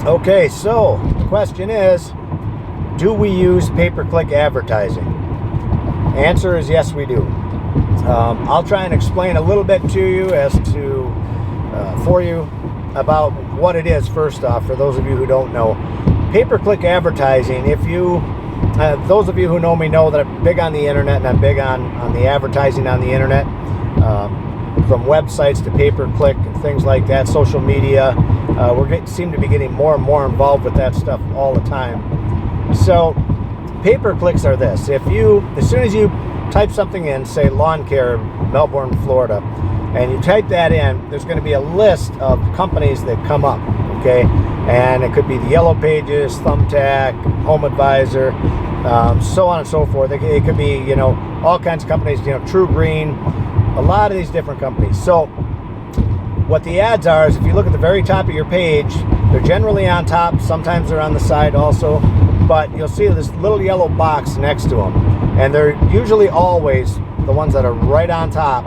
Okay, so the question is, do we use pay-per-click advertising? Answer is yes, we do. I'll try and explain a little bit to you for you about what it is. First off, for those of you who don't know, pay-per-click advertising, those of you who know me know that I'm big on the internet, and I'm big on the advertising on the internet, from websites to pay-per-click and things like that, social media. Seem to be getting more and more involved with that stuff all the time. So pay-per-clicks are this. As soon as you type something in, say lawn care, Melbourne, Florida, and you type that in, there's going to be a list of companies that come up, okay? And it could be the Yellow Pages, Thumbtack, Home Advisor, so on and so forth. It could be, all kinds of companies, True Green, a lot of these different companies. So what the ads are is, if you look at the very top of your page, they're generally on top. Sometimes they're on the side also, but you'll see this little yellow box next to them. And they're usually always, the ones that are right on top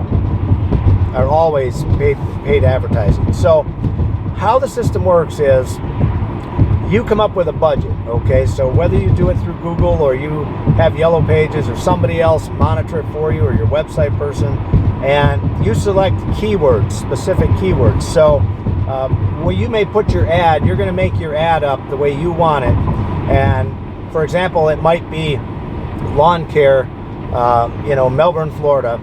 are always paid advertising. So how the system works is, you come up with a budget, okay? So whether you do it through Google, or you have Yellow Pages, or somebody else monitor it for you, or your website person, and you select keywords, specific keywords. So you may put your ad, you're going to make your ad up the way you want it. And for example, it might be lawn care, Melbourne, Florida.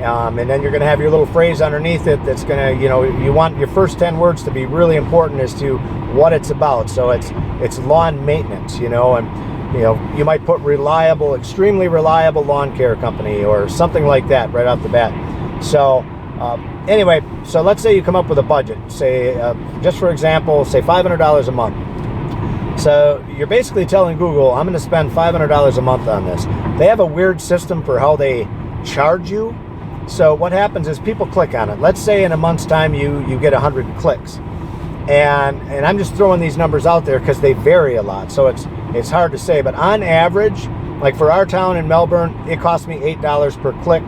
And then you're going to have your little phrase underneath it that's going to, you want your first 10 words to be really important as to what it's about. So it's lawn maintenance, and you might put reliable, extremely reliable lawn care company, or something like that right off the bat. So anyway, so let's say you come up with a budget, say, just for example, say $500 a month. So you're basically telling Google, I'm going to spend $500 a month on this. They have a weird system for how they charge you. So what happens is, people click on it. Let's say in a month's time you get 100 clicks. And I'm just throwing these numbers out there because they vary a lot. So it's hard to say. But on average, like for our town in Melbourne, it costs me $8 per click.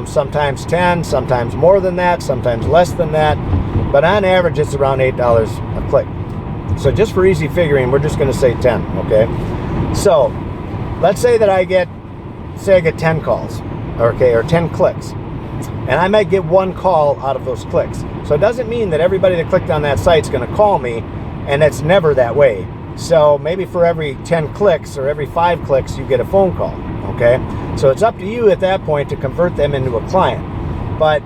Sometimes 10, sometimes more than that, sometimes less than that. But on average, it's around $8 a click. So just for easy figuring, we're just going to say 10, okay? So let's say that I get 10 calls. Okay, or 10 clicks, and I might get one call out of those clicks. So it doesn't mean that everybody that clicked on that site is going to call me, and it's never that way. So maybe for every 10 clicks or every 5 clicks, you get a phone call, okay? So it's up to you at that point to convert them into a client. But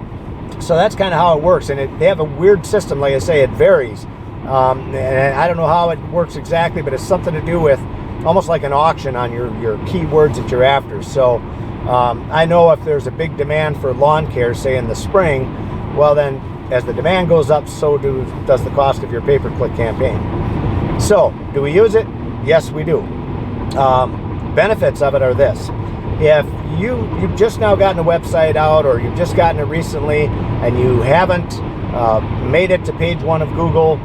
so that's kind of how it works, and they have a weird system. Like I say, it varies, and I don't know how it works exactly, but it's something to do with almost like an auction on your keywords that you're after. So I know if there's a big demand for lawn care, say in the spring, well then, as the demand goes up, so does the cost of your pay-per-click campaign. So, do we use it? Yes, we do. Benefits of it are this. If you've just now gotten a website out, or you've just gotten it recently, and you haven't made it to page 1 of Google,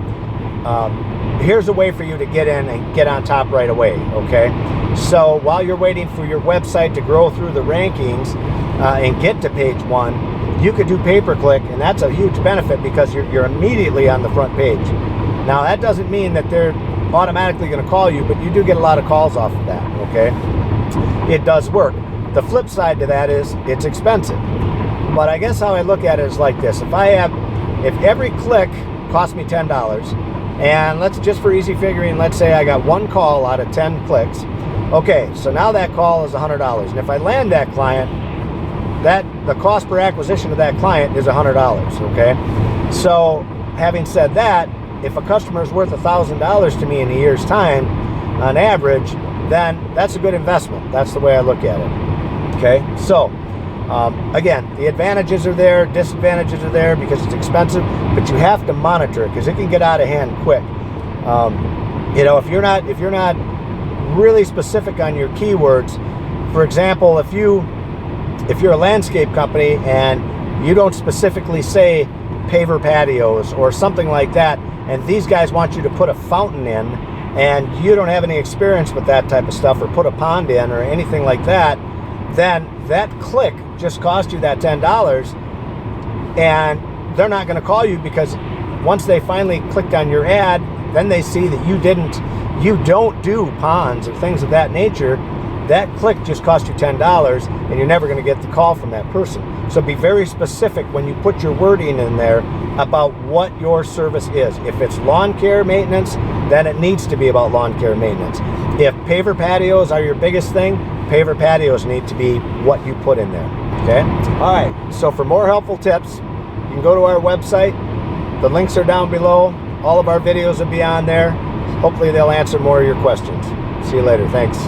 here's a way for you to get in and get on top right away, okay? So while you're waiting for your website to grow through the rankings and get to page 1, you could do pay-per-click, and that's a huge benefit because you're immediately on the front page. Now, that doesn't mean that they're automatically going to call you, but you do get a lot of calls off of that, okay? It does work. The flip side to that is it's expensive. But I guess how I look at it is like this. If every click costs me $10, and let's just for easy figuring, let's say I got one call out of 10 clicks. Okay, so now that call is $100. And if I land that client, the cost per acquisition of that client is $100, okay? So having said that, if a customer is worth $1,000 to me in a year's time, on average, then that's a good investment. That's the way I look at it, okay? So, again, the advantages are there, disadvantages are there because it's expensive, but you have to monitor it because it can get out of hand quick. If you're not really specific on your keywords, for example, if you're a landscape company and you don't specifically say paver patios or something like that, and these guys want you to put a fountain in, and you don't have any experience with that type of stuff, or put a pond in or anything like that, then that click just cost you that $10, and they're not going to call you because once they finally clicked on your ad, then they see that you don't do ponds or things of that nature, that click just cost you $10 and you're never going to get the call from that person. So be very specific when you put your wording in there about what your service is. If it's lawn care maintenance, then it needs to be about lawn care maintenance. If paver patios are your biggest thing, paver patios need to be what you put in there. Okay? All right. So for more helpful tips, you can go to our website. The links are down below. All of our videos will be on there. Hopefully they'll answer more of your questions. See you later. Thanks.